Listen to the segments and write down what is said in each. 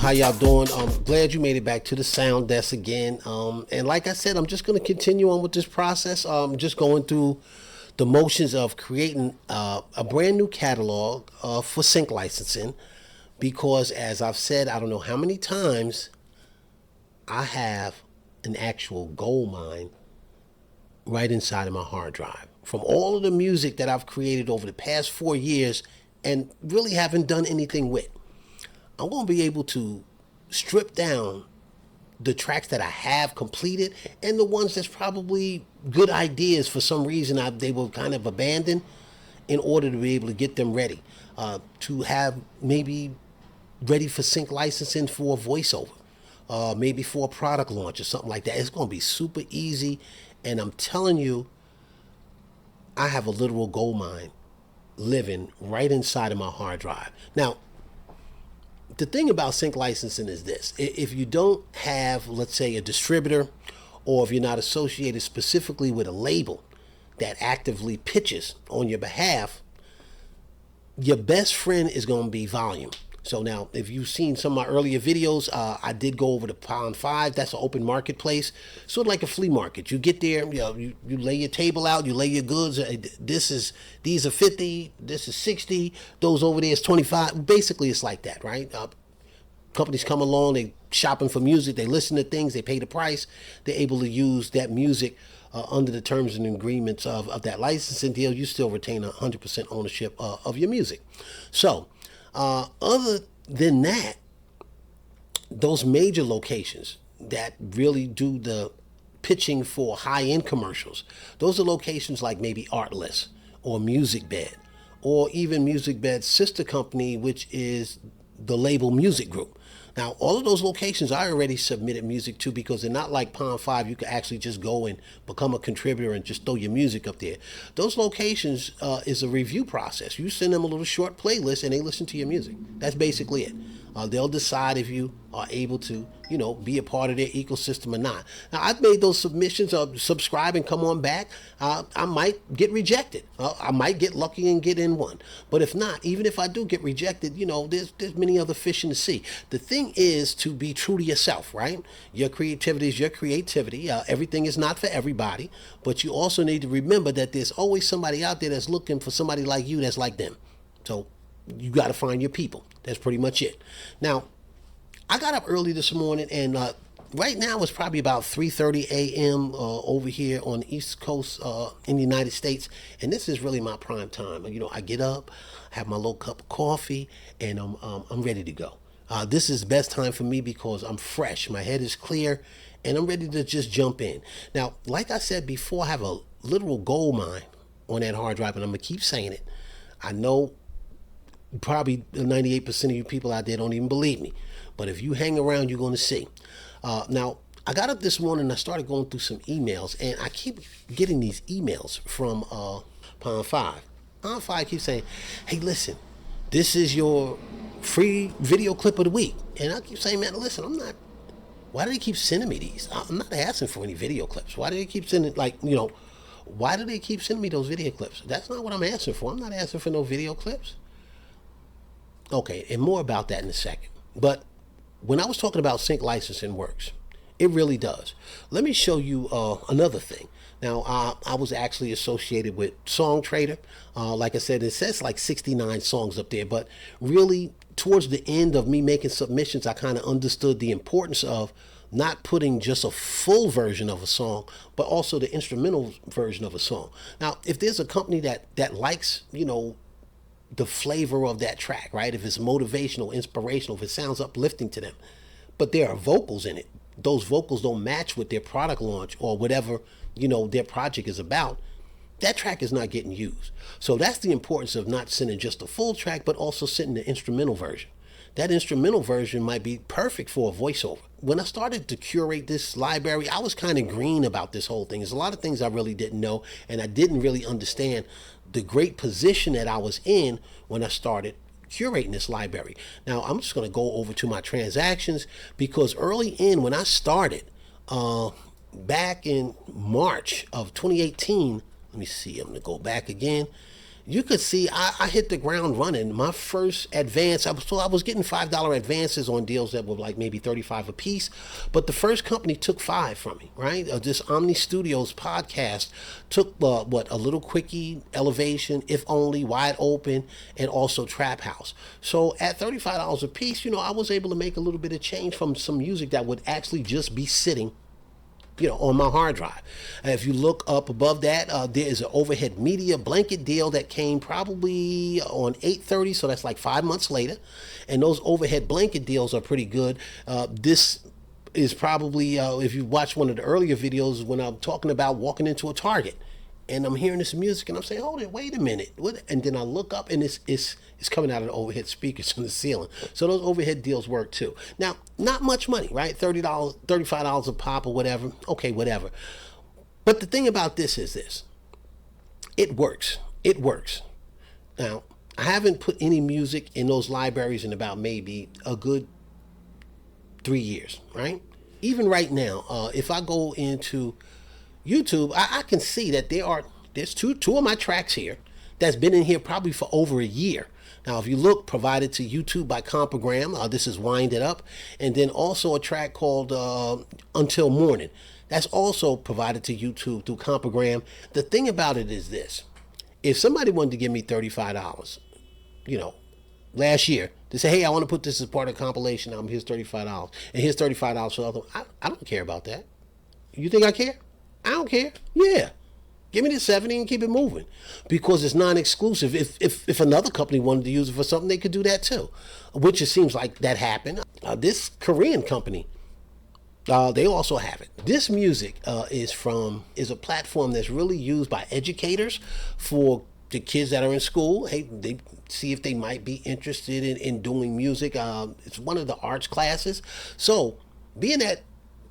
how y'all doing? I'm glad you made it back to the sound desk again. And like I said, I'm just going to continue on with this process. Just going through the motions of creating a brand new catalog for sync licensing, because as I've said, I don't know how many times, I have an actual gold mine right inside of my hard drive from all of the music that I've created over the past 4 years and really haven't done anything with. I'm going to be able to strip down the tracks that I have completed and the ones that's probably good ideas for some reason they were kind of abandoned, in order to be able to get them ready to have maybe ready for sync licensing for a voiceover, maybe for a product launch or something like that. It's going to be super easy, and I'm telling you, I have a literal gold mine living right inside of my hard drive. Now, the thing about sync licensing is this: if you don't have, let's say, a distributor, or if you're not associated specifically with a label that actively pitches on your behalf, your best friend is going to be volume. So now, if you've seen some of my earlier videos, I did go over to Pound 5. That's an open marketplace, sort of like a flea market. You get there, you lay your table out, you lay your goods. These are 50, this is 60, those over there is 25. Basically, it's like that, right? Companies come along, they shopping for music, they listen to things, they pay the price, they're able to use that music under the terms and agreements of that licensing deal. You still retain 100% ownership of your music. So, other than that, those major locations that really do the pitching for high-end commercials, those are locations like maybe Artlist or Music Bed, or even Music Bed's sister company, which is the label Music Group. Now, all of those locations I already submitted music to, because they're not like Pond 5. You can actually just go and become a contributor and just throw your music up there. Those locations is a review process. You send them a little short playlist and they listen to your music. That's basically it. They'll decide if you are able to, be a part of their ecosystem or not. Now, I've made those submissions of subscribe and come on back. I might get rejected. I might get lucky and get in one. But if not, even if I do get rejected, there's many other fish in the sea. The thing is to be true to yourself, right? Your creativity is your creativity. Everything is not for everybody. But you also need to remember that there's always somebody out there that's looking for somebody like you that's like them. So you got to find your people. That's pretty much it. Now, I got up early this morning, and right now it's probably about 3:30 a.m. Over here on the East Coast in the United States, and this is really my prime time. I get up, have my little cup of coffee, and I'm ready to go. This is the best time for me because I'm fresh, my head is clear, and I'm ready to just jump in. Now, like I said before, I have a literal gold mine on that hard drive, and I'm gonna keep saying it. I know probably 98% of you people out there don't even believe me, but if you hang around, you're going to see. Now, I got up this morning and I started going through some emails, and I keep getting these emails from Pound 5. Pound 5 keeps saying, hey, listen, this is your free video clip of the week. And I keep saying, man, listen, why do they keep sending me these? I'm not asking for any video clips. Why do they keep sending, why do they keep sending me those video clips? That's not what I'm asking for. I'm not asking for no video clips. Okay, and more about that in a second. But when I was talking about sync licensing works, it really does. Let me show you another thing. Now, I was actually associated with SongTrdr. Like I said, it says like 69 songs up there, but really towards the end of me making submissions, I kind of understood the importance of not putting just a full version of a song, but also the instrumental version of a song. Now, if there's a company that likes, the flavor of that track, right? If it's motivational, inspirational, if it sounds uplifting to them, but there are vocals in it, those vocals don't match with their product launch or whatever, their project is about, that track is not getting used. So that's the importance of not sending just a full track, but also sending the instrumental version. That instrumental version might be perfect for a voiceover. When I started to curate this library, I was kind of green about this whole thing. There's a lot of things I really didn't know, and I didn't really understand the great position that I was in when I started curating this library. Now, I'm just going to go over to my transactions, because early in when I started, back in March of 2018, let me see, I'm going to go back again. you could see I hit the ground running. My first advance, I was getting $5 advances on deals that were like maybe 35 a piece, but the first company took 5 from me, right? This Omni Studios podcast took a little quickie, elevation, if only, wide open, and also trap house. So at $35 a piece, I was able to make a little bit of change from some music that would actually just be sitting on my hard drive. And if you look up above that, there is an overhead media blanket deal that came probably on 8/30, so that's like 5 months later. And those overhead blanket deals are pretty good. This is probably, if you watch one of the earlier videos when I'm talking about walking into a Target, and I'm hearing this music, and I'm saying, hold it, wait a minute. What? And then I look up, and it's coming out of the overhead speakers on the ceiling. So those overhead deals work too. Now, not much money, right? $30, $35 a pop or whatever. Okay, whatever. But the thing about this is this. It works. It works. Now, I haven't put any music in those libraries in about maybe a good 3 years, right? Even right now, if I go into YouTube, I can see that there's two of my tracks here that's been in here probably for over a year. Now, if you look, provided to YouTube by Compagram, this is Wind It Up, and then also a track called Until Morning. That's also provided to YouTube through Compagram. The thing about it is this. If somebody wanted to give me $35, last year, to say, hey, I want to put this as part of a compilation album, here's $35, and here's $35 for the other one, I don't care about that. You think I care? I don't care. Yeah. Give me the 70 and keep it moving, because it's non-exclusive. If another company wanted to use it for something, they could do that too, which it seems like that happened. This Korean company, they also have it. This music is a platform that's really used by educators for the kids that are in school. Hey, they see if they might be interested in doing music. It's one of the arts classes. So being that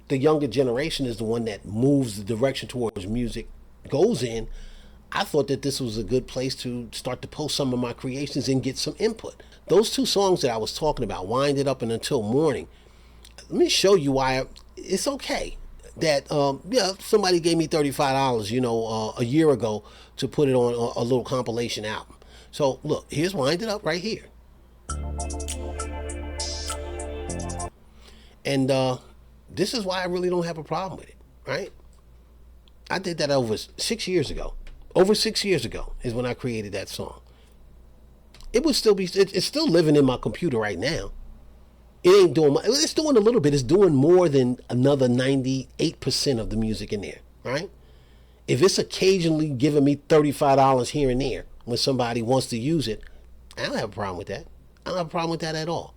the younger generation is the one that moves the direction towards music goes in, I thought that this was a good place to start to post some of my creations and get some input. Those 2 songs that I was talking about, Wind It Up and Until Morning, let me show you why it's okay that somebody gave me $35 a year ago to put it on a little compilation album. So look, here's Wind It Up right here. And this is why I really don't have a problem with it, right? I did that over 6 years ago. Over 6 years ago is when I created that song. It would still be, it's still living in my computer right now. It ain't doing, it's doing a little bit. It's doing more than another 98% of the music in there, right? If it's occasionally giving me $35 here and there when somebody wants to use it, I don't have a problem with that. I don't have a problem with that at all.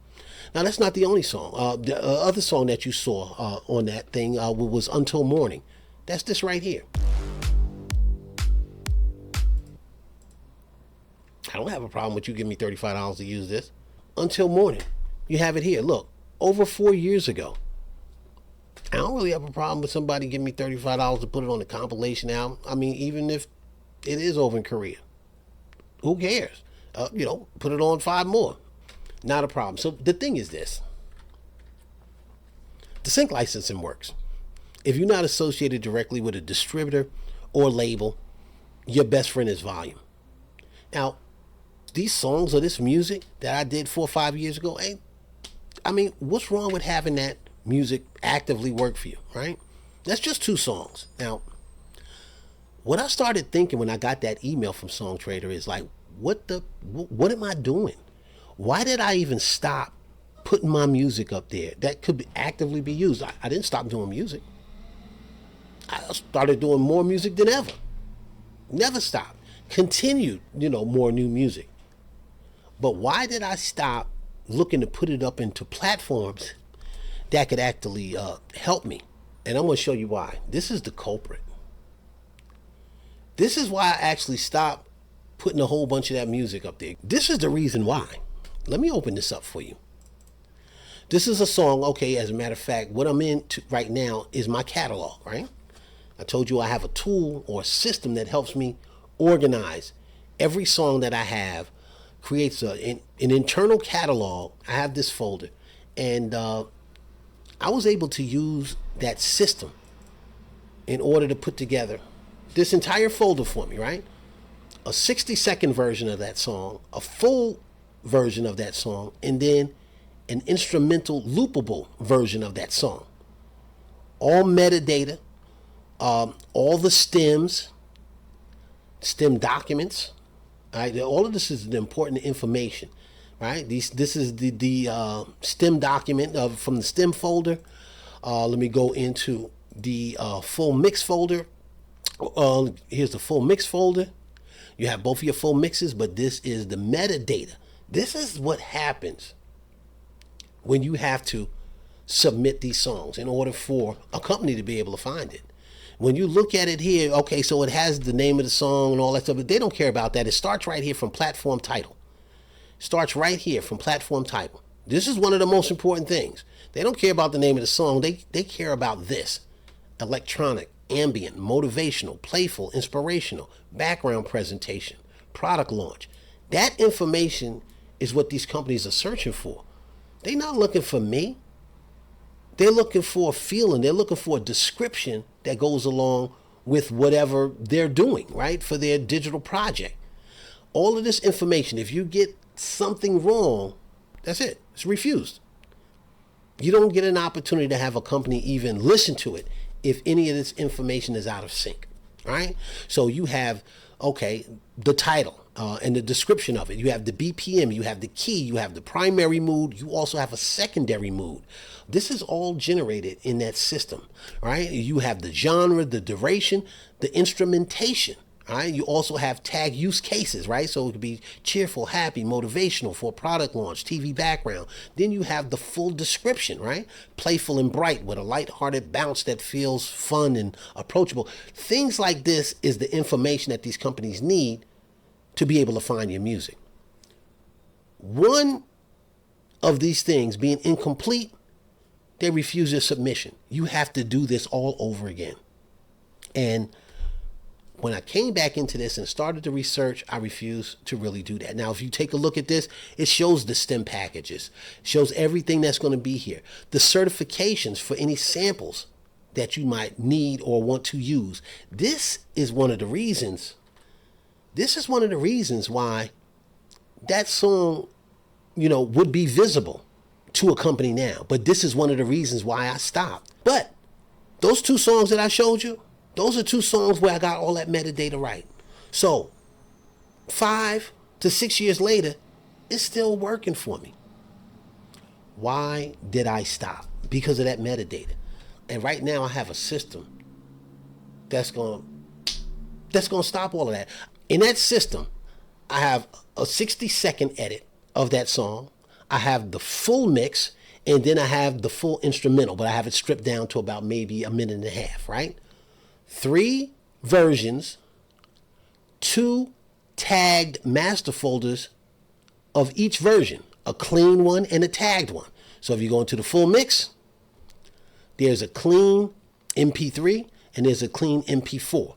Now, that's not the only song. The other song that you saw on that thing was Until Morning. That's this right here. I don't have a problem with you giving me $35 to use this. Until Morning. You have it here. Look, over 4 years ago. I don't really have a problem with somebody giving me $35 to put it on a compilation album. I mean, even if it is over in Korea. Who cares? Put it on 5 more. Not a problem. So the thing is this. The sync licensing works. If you're not associated directly with a distributor or label, your best friend is volume. Now, these songs or this music that I did 4 or 5 years ago, what's wrong with having that music actively work for you, right? That's just 2 songs. Now, what I started thinking when I got that email from SongTrdr is like, what am I doing? Why did I even stop putting my music up there that could actively be used? I didn't stop doing music. I started doing more music than ever. Never stopped. Continued, more new music. But why did I stop looking to put it up into platforms that could actually help me? And I'm going to show you why. This is the culprit. This is why I actually stopped putting a whole bunch of that music up there. This is the reason why. Let me open this up for you. This is a song, okay, as a matter of fact, what I'm into right now is my catalog, right? I told you I have a tool or a system that helps me organize every song that I have, creates an internal catalog. I have this folder, and I was able to use that system in order to put together this entire folder for me, right? a 60-second version of that song, a full version of that song, and then an instrumental loopable version of that song. All metadata, all the stems, stem documents, right? All of this is the important information, right? This is the stem document from the stem folder. Let me go into the full mix folder. Here's the full mix folder. You have both of your full mixes, but this is the metadata. This is what happens when you have to submit these songs in order for a company to be able to find it. When you look at it here, okay, so it has the name of the song and all that stuff, but they don't care about that. It starts right here from platform title. Starts right here from platform title. This is one of the most important things. They don't care about the name of the song. They care about this. Electronic, ambient, motivational, playful, inspirational, background presentation, product launch. That information is what these companies are searching for. They're not looking for me. They're looking for a feeling. They're looking for a description that goes along with whatever they're doing, right, for their digital project. All of this information, if you get something wrong, that's it. It's refused. You don't get an opportunity to have a company even listen to it if any of this information is out of sync, right? So you have, okay, the title and the description of it. You have the BPM, you have the key, you have the primary mood, you also have a secondary mood. This is all generated in that system, right? You have the genre, the duration, the instrumentation, right? You also have tag use cases, right? So it could be cheerful, happy, motivational for a product launch, TV background. Then you have the full description, right? Playful and bright with a lighthearted bounce that feels fun and approachable. Things like this is the information that these companies need to be able to find your music. One of these things being incomplete, they refuse your submission. You have to do this all over again. And when I came back into this and started to research, I refused to really do that. Now, if you take a look at this, it shows the stem packages, shows everything that's going to be here, the certifications for any samples that you might need or want to use. This is one of the reasons why that song, would be visible to a company now. But this is one of the reasons why I stopped. But those two songs that I showed you, those are two songs where I got all that metadata right. So 5 to 6 years later, it's still working for me. Why did I stop? Because of that metadata. And right now I have a system that's going to stop all of that. In that system, I have a 60-second edit of that song. I have the full mix, and then I have the full instrumental, but I have it stripped down to about maybe a minute and a half, right? 3 versions, 2 tagged master folders of each version, a clean one and a tagged one. So if you go into the full mix, there's a clean MP3 and there's a clean MP4.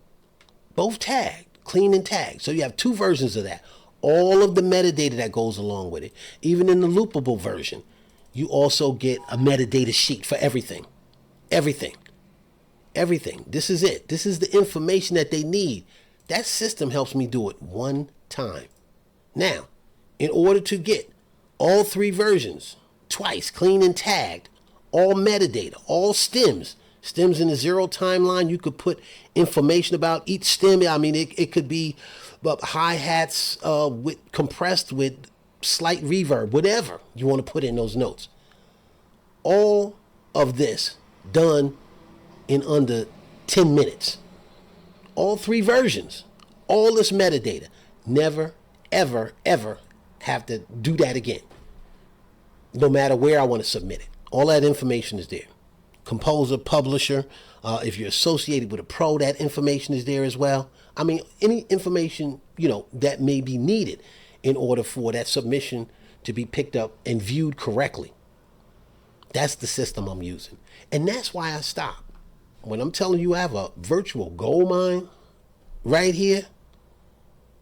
Both tagged, clean and tagged. So you have 2 versions of that. All of the metadata that goes along with it. Even in the loopable version, you also get a metadata sheet for everything. Everything. This is it. This is the information that they need. That system helps me do it one time. Now, in order to get all 3 versions, twice, clean and tagged, all metadata, all stems in the 0 timeline, you could put information about each stem. I mean, it could be hi-hats compressed with slight reverb, whatever you want to put in those notes. All of this done in under 10 minutes. All 3 versions, all this metadata. Never, ever, ever have to do that again. No matter where I want to submit it. All that information is there. Composer, publisher, if you're associated with a pro, that information is there as well. I mean, any information, that may be needed in order for that submission to be picked up and viewed correctly. That's the system I'm using. And that's why I stopped. When I'm telling you I have a virtual gold mine right here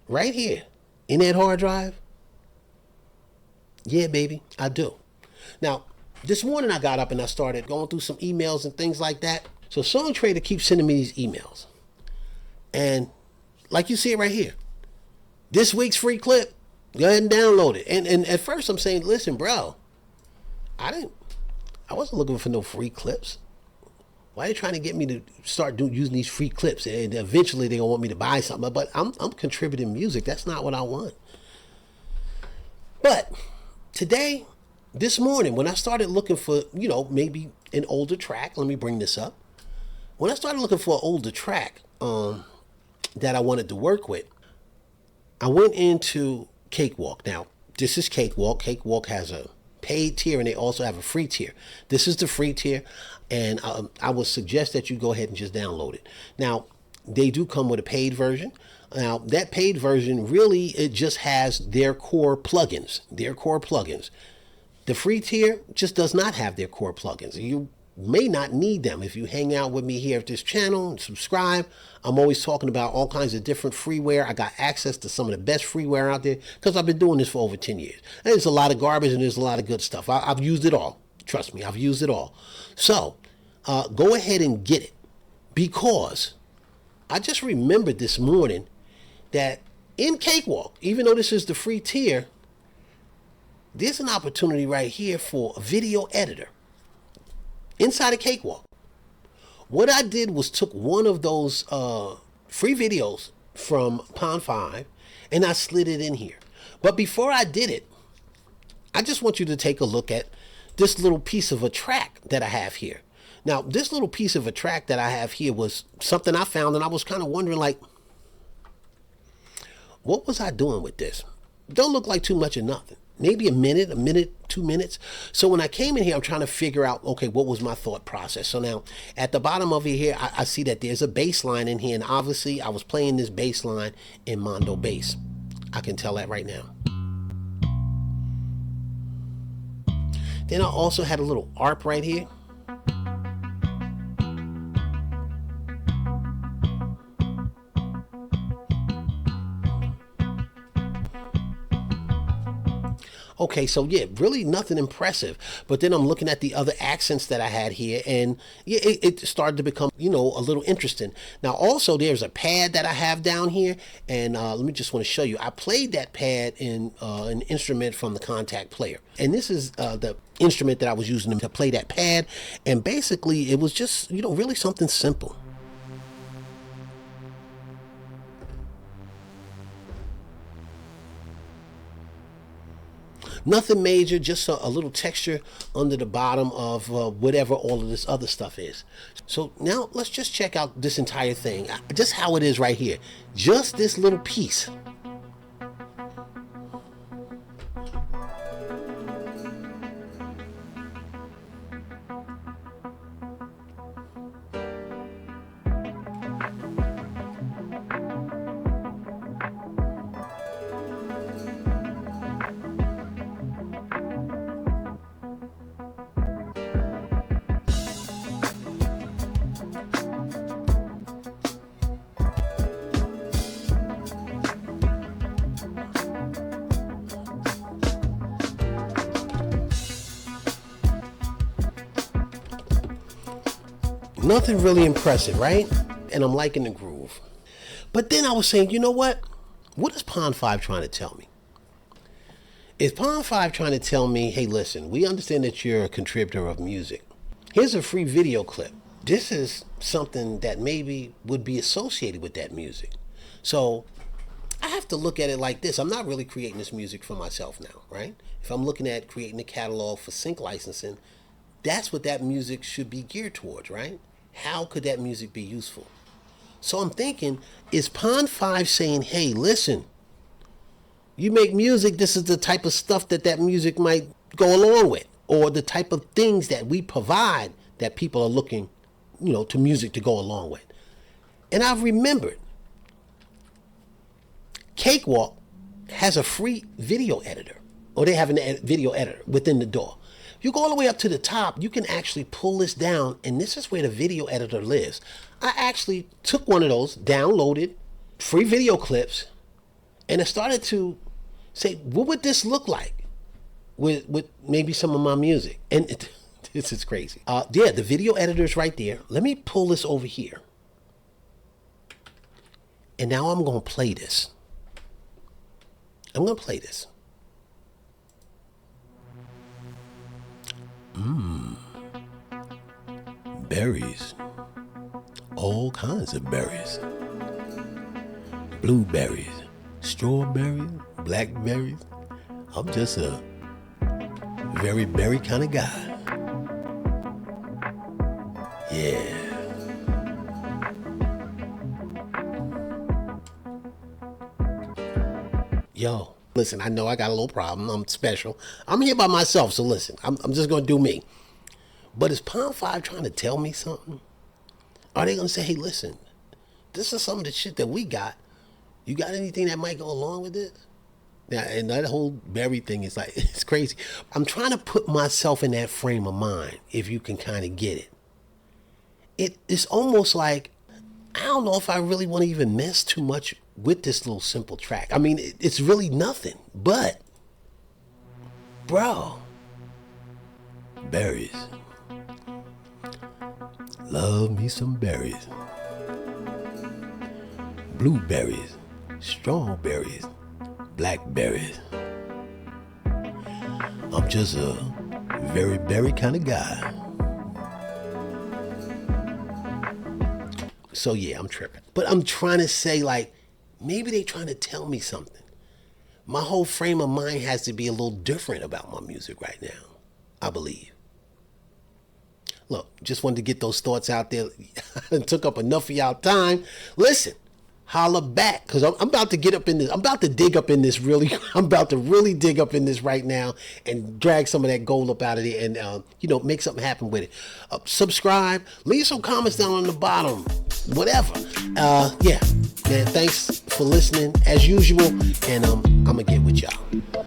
in that hard drive, yeah, baby, I do. Now, this morning I got up and I started going through some emails and things like that. So SongTrdr keeps sending me these emails. And like you see it right here, This week's free clip. Go ahead and download it. And at first I'm saying, listen, bro, I wasn't looking for no free clips. Why are they trying to get me to start using these free clips? And eventually they're gonna want me to buy something. But I'm contributing music. That's not what I want. But today, this morning, when I started looking for, maybe an older track, let me bring this up. When I started looking for an older track that I wanted to work with, I went into Cakewalk. Now, this is Cakewalk. Cakewalk has a paid tier and they also have a free tier. This is the free tier, and I would suggest that you go ahead and just download it. Now, they do come with a paid version. Now, that paid version, really, it just has their core plugins. The free tier just does not have their core plugins. You may not need them. If you hang out with me here at this channel and subscribe, I'm always talking about all kinds of different freeware. I got access to some of the best freeware out there because I've been doing this for over 10 years. And there's a lot of garbage and there's a lot of good stuff. I've used it all. Trust me, I've used it all. So go ahead and get it, because I just remembered this morning that in Cakewalk, even though this is the free tier, there's an opportunity right here for a video editor inside of Cakewalk. What I did was took one of those free videos from Pond 5 and I slid it in here. But before I did it, I just want you to take a look at this little piece of a track that I have here. Now, this little piece of a track that I have here was something I found, and I was kind of wondering, like, what was I doing with this? Don't look like too much of nothing. Maybe a minute, 2 minutes. So when I came in here, I'm trying to figure out, okay, what was my thought process? So now at the bottom of it here, I see that there's a bass line in here. And obviously I was playing this bass line in Mondo bass. I can tell that right now. Then I also had a little ARP right here. Okay, so yeah, really nothing impressive. But then I'm looking at the other accents that I had here, and yeah, it started to become, a little interesting. Now, also, there's a pad that I have down here, and let me just want to show you. I played that pad in an instrument from the Contact player. And this is the instrument that I was using to play that pad. And basically, it was just, really something simple. Nothing major, just a little texture under the bottom of whatever all of this other stuff is. So now let's just check out this entire thing, just how it is right here. Just this little piece. Nothing really impressive, right? And I'm liking the groove. But then I was saying, you know what? What is Pond 5 trying to tell me? Is Pond 5 trying to tell me, hey, listen, we understand that you're a contributor of music. Here's a free video clip. This is something that maybe would be associated with that music. So I have to look at it like this. I'm not really creating this music for myself now, right? If I'm looking at creating a catalog for sync licensing, that's what that music should be geared towards, right? How could that music be useful? So I'm thinking, is Pond 5 saying, hey, listen, you make music, this is the type of stuff that music might go along with, or the type of things that we provide that people are looking, to music to go along with. And I've remembered, Cakewalk has a free video editor, or they have a video editor within the door. You go all the way up to the top, you can actually pull this down, and this is where the video editor lives. I actually took one of those, downloaded free video clips, and I started to say, what would this look like with maybe some of my music? And this is crazy. Yeah, the video editor is right there. Let me pull this over here. And now I'm going to play this. I'm gonna play this. Berries. All kinds of berries. Blueberries, strawberries, blackberries. I'm just a very berry kind of guy. Yeah. Yo, listen, I know I got a little problem. I'm special. I'm here by myself, so listen, I'm just going to do me. But is Pond 5 trying to tell me something? Are they going to say, hey, listen, this is some of the shit that we got. You got anything that might go along with it? Now, and that whole berry thing is like, it's crazy. I'm trying to put myself in that frame of mind, if you can kind of get it. It's almost like, I don't know if I really want to even mess too much with this little simple track. I mean, it's really nothing, but, bro, berries. Love me some berries. Blueberries, strawberries, blackberries. I'm just a very berry kind of guy. So yeah, I'm tripping. But I'm trying to say, like, maybe they trying to tell me something. My whole frame of mind has to be a little different about my music right now, I believe. Look, just wanted to get those thoughts out there. I took up enough of y'all time. Listen, holla back, because I'm about to get up in this. I'm about to dig up in this really. I'm about to really dig up in this right now and drag some of that gold up out of there and, make something happen with it. Subscribe. Leave some comments down on the bottom. Whatever. Yeah, man, thanks for listening as usual. And I'm going to get with y'all.